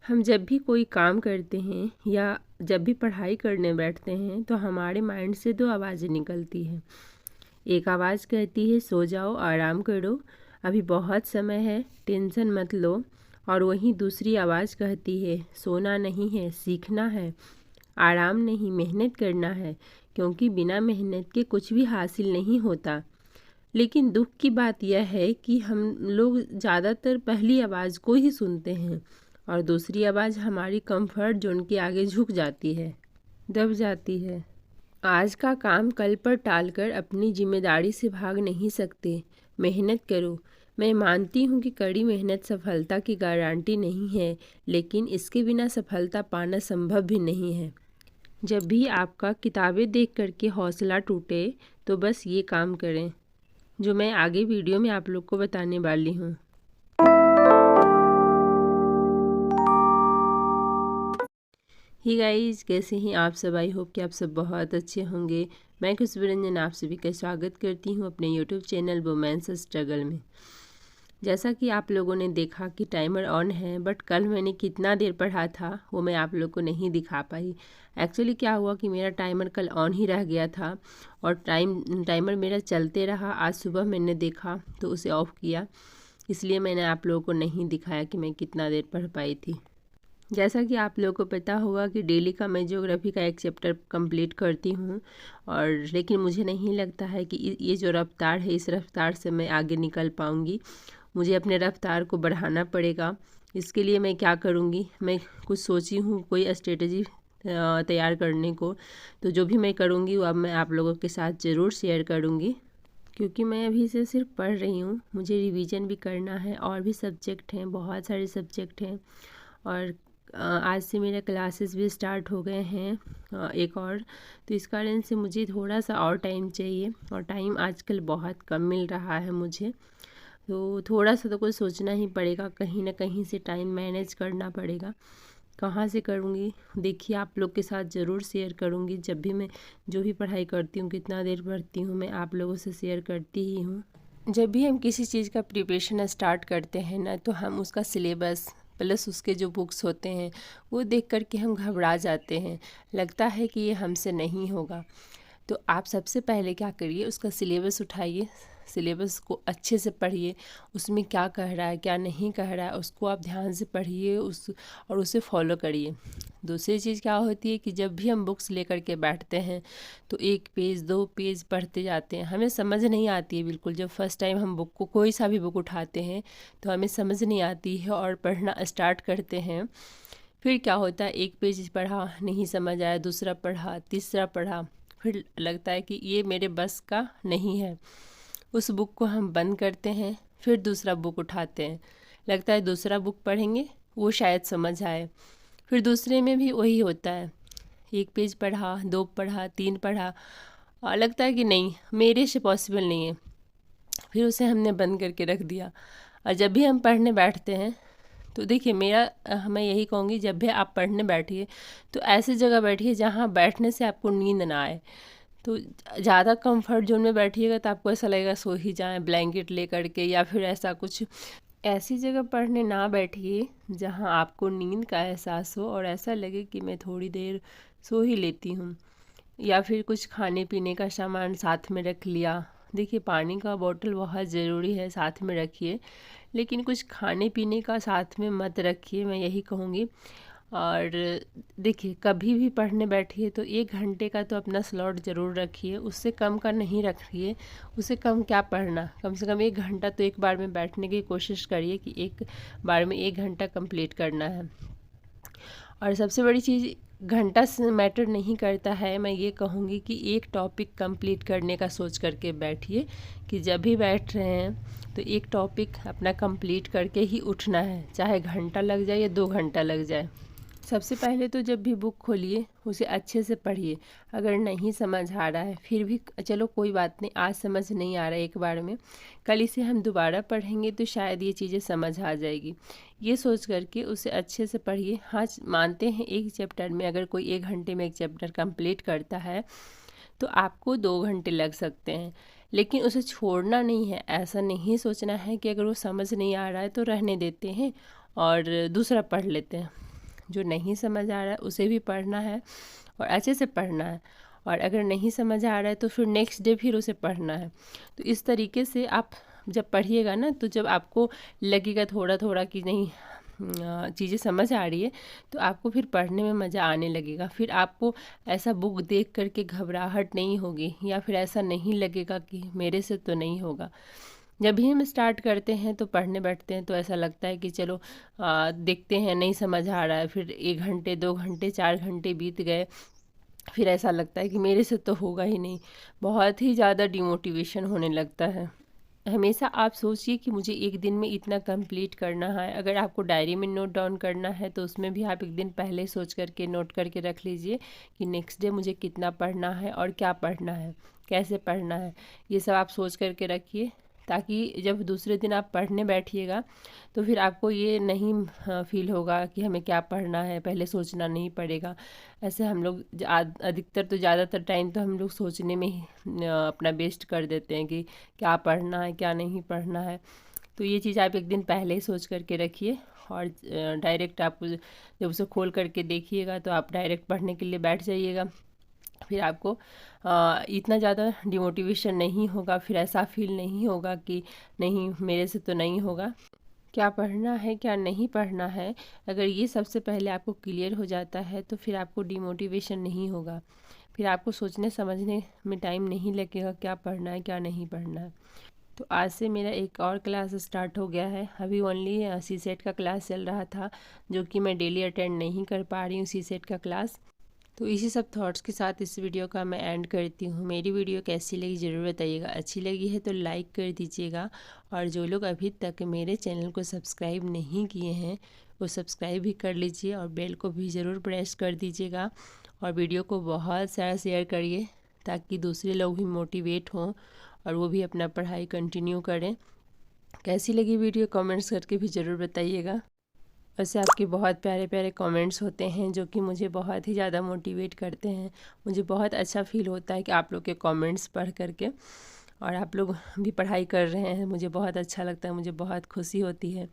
हम जब भी कोई काम करते हैं या जब भी पढ़ाई करने बैठते हैं तो हमारे माइंड से दो आवाज़ें निकलती हैं। एक आवाज़ कहती है सो जाओ, आराम करो, अभी बहुत समय है, टेंशन मत लो। और वहीं दूसरी आवाज़ कहती है सोना नहीं है, सीखना है, आराम नहीं, मेहनत करना है, क्योंकि बिना मेहनत के कुछ भी हासिल नहीं होता। लेकिन दुख की बात यह है कि हम लोग ज़्यादातर पहली आवाज़ को ही सुनते हैं और दूसरी आवाज़ हमारी कंफर्ट जोन के आगे झुक जाती है, दब जाती है। आज का काम कल पर टालकर अपनी जिम्मेदारी से भाग नहीं सकते। मेहनत करो। मैं मानती हूँ कि कड़ी मेहनत सफलता की गारंटी नहीं है, लेकिन इसके बिना सफलता पाना संभव भी नहीं है। जब भी आपका किताबें देख करके हौसला टूटे तो बस ये काम करें जो मैं आगे वीडियो में आप लोग को बताने वाली हूँ। ही गाइस, कैसे हैं आप सब? आई होप कि आप सब बहुत अच्छे होंगे। मैं खुशबू रंजन आप सभी का स्वागत करती हूँ अपने यूट्यूब चैनल वुमेन्स स्ट्रगल में। जैसा कि आप लोगों ने देखा कि टाइमर ऑन है, बट कल मैंने कितना देर पढ़ा था वो मैं आप लोग को नहीं दिखा पाई। एक्चुअली क्या हुआ कि मेरा टाइमर कल ऑन ही रह गया था और टाइमर मेरा चलते रहा। आज सुबह मैंने देखा तो उसे ऑफ़ किया, इसलिए मैंने आप लोगों को नहीं दिखाया कि मैं कितना देर पढ़ पाई थी। जैसा कि आप लोगों को पता होगा कि डेली का मैं ज्योग्राफी का एक चैप्टर कंप्लीट करती हूँ, और लेकिन मुझे नहीं लगता है कि ये जो रफ्तार है इस रफ्तार से मैं आगे निकल पाऊँगी। मुझे अपने रफ्तार को बढ़ाना पड़ेगा। इसके लिए मैं क्या करूँगी, मैं कुछ सोची हूँ कोई स्ट्रेटजी तैयार करने को। तो जो भी मैं करूँगी वो अब मैं आप लोगों के साथ ज़रूर शेयर करूँगी, क्योंकि मैं अभी से सिर्फ पढ़ रही हूँ, मुझे रिवीजन भी करना है और भी सब्जेक्ट हैं, बहुत सारे सब्जेक्ट हैं। और आज से मेरे क्लासेस भी स्टार्ट हो गए हैं एक और, तो इस कारण से मुझे थोड़ा सा और टाइम चाहिए और टाइम आजकल बहुत कम मिल रहा है मुझे। तो थोड़ा सा तो कुछ सोचना ही पड़ेगा, कहीं ना कहीं से टाइम मैनेज करना पड़ेगा। कहाँ से करूँगी देखिए, आप लोग के साथ ज़रूर शेयर करूँगी। जब भी मैं जो भी पढ़ाई करती हूँ, कितना देर पढ़ती हूँ, मैं आप लोगों से शेयर करती ही हूँ। जब भी हम किसी चीज़ का प्रिपरेशन स्टार्ट करते हैं ना, तो हम उसका सिलेबस प्लस उसके जो बुक्स होते हैं वो देख कर के हम घबरा जाते हैं, लगता है कि ये हमसे नहीं होगा। तो आप सबसे पहले क्या करिए, उसका सिलेबस उठाइए, सिलेबस को अच्छे से पढ़िए, उसमें क्या कह रहा है क्या नहीं कह रहा है उसको आप ध्यान से पढ़िए और उसे फॉलो करिए। दूसरी चीज़ क्या होती है कि जब भी हम बुक्स लेकर के बैठते हैं तो एक पेज दो पेज पढ़ते जाते हैं, हमें समझ नहीं आती है बिल्कुल। जब फर्स्ट टाइम हम बुक को कोई सा भी बुक उठाते हैं तो हमें समझ नहीं आती है और पढ़ना स्टार्ट करते हैं। फिर क्या होता है, एक पेज पढ़ा नहीं समझ आया, दूसरा पढ़ा, तीसरा पढ़ा, फिर लगता है कि ये मेरे बस का नहीं है। उस बुक को हम बंद करते हैं, फिर दूसरा बुक उठाते हैं, लगता है दूसरा बुक पढ़ेंगे वो शायद समझ आए। फिर दूसरे में भी वही होता है, एक पेज पढ़ा, दो पढ़ा, तीन पढ़ा और लगता है कि नहीं मेरे से पॉसिबल नहीं है, फिर उसे हमने बंद करके रख दिया। और जब भी हम पढ़ने बैठते हैं तो देखिए मैं यही कहूँगी, जब भी आप पढ़ने बैठिए तो ऐसी जगह बैठिए जहाँ बैठने से आपको नींद ना आए। तो ज़्यादा कंफर्ट जोन में बैठिएगा तो आपको ऐसा लगेगा सो ही जाएं ब्लैंकेट ले करके, या फिर ऐसा कुछ। ऐसी जगह पढ़ने ना बैठिए जहाँ आपको नींद का एहसास हो और ऐसा लगे कि मैं थोड़ी देर सो ही लेती हूँ। या फिर कुछ खाने पीने का सामान साथ में रख लिया। देखिए, पानी का बोतल बहुत ज़रूरी है, साथ में रखिए, लेकिन कुछ खाने पीने का साथ में मत रखिए, मैं यही कहूँगी। और देखिए, कभी भी पढ़ने बैठिए तो 1 घंटे का तो अपना स्लॉट ज़रूर रखिए, उससे कम का नहीं रखिए। उससे कम क्या पढ़ना, कम से कम 1 घंटा तो एक बार में बैठने की कोशिश करिए कि एक बार में 1 घंटा कंप्लीट करना है। और सबसे बड़ी चीज़, घंटा से मैटर नहीं करता है, मैं ये कहूँगी कि एक टॉपिक कंप्लीट करने का सोच करके बैठिए कि जब भी बैठ रहे हैं तो एक टॉपिक अपना कंप्लीट करके ही उठना है, चाहे घंटा लग जाए या 2 घंटा लग जाए। सबसे पहले तो जब भी बुक खोलिए उसे अच्छे से पढ़िए। अगर नहीं समझ आ रहा है फिर भी चलो कोई बात नहीं, आज समझ नहीं आ रहा है एक बार में, कल इसे हम दोबारा पढ़ेंगे तो शायद ये चीज़ें समझ आ जाएगी। ये सोच करके उसे अच्छे से पढ़िए। हाँ, मानते हैं एक चैप्टर में अगर कोई 1 घंटे में एक चैप्टर कंप्लीट करता है तो आपको 2 घंटे लग सकते हैं, लेकिन उसे छोड़ना नहीं है। ऐसा नहीं सोचना है कि अगर वो समझ नहीं आ रहा है तो रहने देते हैं और दूसरा पढ़ लेते हैं। जो नहीं समझ आ रहा है उसे भी पढ़ना है और अच्छे से पढ़ना है, और अगर नहीं समझ आ रहा है तो फिर नेक्स्ट डे फिर उसे पढ़ना है। तो इस तरीके से आप जब पढ़िएगा ना, तो जब आपको लगेगा थोड़ा थोड़ा कि नहीं चीज़ें समझ आ रही है, तो आपको फिर पढ़ने में मज़ा आने लगेगा। फिर आपको ऐसा बुक देख कर के घबराहट नहीं होगी, या फिर ऐसा नहीं लगेगा कि मेरे से तो नहीं होगा। जब भी हम स्टार्ट करते हैं तो पढ़ने बैठते हैं तो ऐसा लगता है कि चलो देखते हैं, नहीं समझ आ रहा है, फिर 1 घंटे 2 घंटे 4 घंटे बीत गए, फिर ऐसा लगता है कि मेरे से तो होगा ही नहीं। बहुत ही ज़्यादा डिमोटिवेशन होने लगता है। हमेशा आप सोचिए कि मुझे एक दिन में इतना कंप्लीट करना है। अगर आपको डायरी में नोट डाउन करना है तो उसमें भी आप एक दिन पहले सोच करके नोट करके रख लीजिए कि नेक्स्ट डे मुझे कितना पढ़ना है और क्या पढ़ना है, कैसे पढ़ना है। ये सब आप सोच करके रखिए, ताकि जब दूसरे दिन आप पढ़ने बैठिएगा तो फिर आपको ये नहीं फील होगा कि हमें क्या पढ़ना है, पहले सोचना नहीं पड़ेगा। ऐसे हम लोग अधिकतर तो ज़्यादातर टाइम तो हम लोग सोचने में ही अपना वेस्ट कर देते हैं कि क्या पढ़ना है क्या नहीं पढ़ना है। तो ये चीज़ आप एक दिन पहले ही सोच करके रखिए, और डायरेक्ट आप जब उसे खोल करके देखिएगा तो आप डायरेक्ट पढ़ने के लिए बैठ जाइएगा। फिर आपको इतना ज़्यादा डिमोटिवेशन नहीं होगा, फिर ऐसा फील नहीं होगा कि नहीं मेरे से तो नहीं होगा। क्या पढ़ना है क्या नहीं पढ़ना है, अगर ये सबसे पहले आपको क्लियर हो जाता है तो फिर आपको डिमोटिवेशन नहीं होगा। फिर आपको सोचने समझने में टाइम नहीं लगेगा क्या पढ़ना है क्या नहीं पढ़ना है। तो आज से मेरा एक और क्लास स्टार्ट हो गया है। अभी ओनली सी सेट का क्लास चल रहा था, जो कि मैं डेली अटेंड नहीं कर पा रही हूँ सी सेट का क्लास। तो इसी सब थॉट्स के साथ इस वीडियो का मैं एंड करती हूँ। मेरी वीडियो कैसी लगी ज़रूर बताइएगा। अच्छी लगी है तो लाइक कर दीजिएगा, और जो लोग अभी तक मेरे चैनल को सब्सक्राइब नहीं किए हैं वो सब्सक्राइब भी कर लीजिए, और बेल को भी ज़रूर प्रेस कर दीजिएगा, और वीडियो को बहुत सारा शेयर करिए ताकि दूसरे लोग भी मोटिवेट हों और वो भी अपना पढ़ाई कंटिन्यू करें। कैसी लगी वीडियो कमेंट्स करके भी ज़रूर बताइएगा। वैसे आपके बहुत प्यारे प्यारे कमेंट्स होते हैं जो कि मुझे बहुत ही ज़्यादा मोटिवेट करते हैं। मुझे बहुत अच्छा फील होता है कि आप लोग के कमेंट्स पढ़ करके, और आप लोग भी पढ़ाई कर रहे हैं, मुझे बहुत अच्छा लगता है, मुझे बहुत खुशी होती है।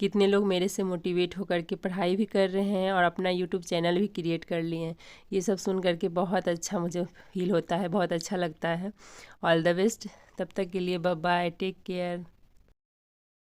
कितने लोग मेरे से मोटिवेट होकर के पढ़ाई भी कर रहे हैं और अपना यूट्यूब चैनल भी क्रिएट कर लिए हैं। ये सब सुन करके बहुत अच्छा मुझे फील होता है, बहुत अच्छा लगता है। All the best. तब तक के लिए बाय बाय, टेक केयर।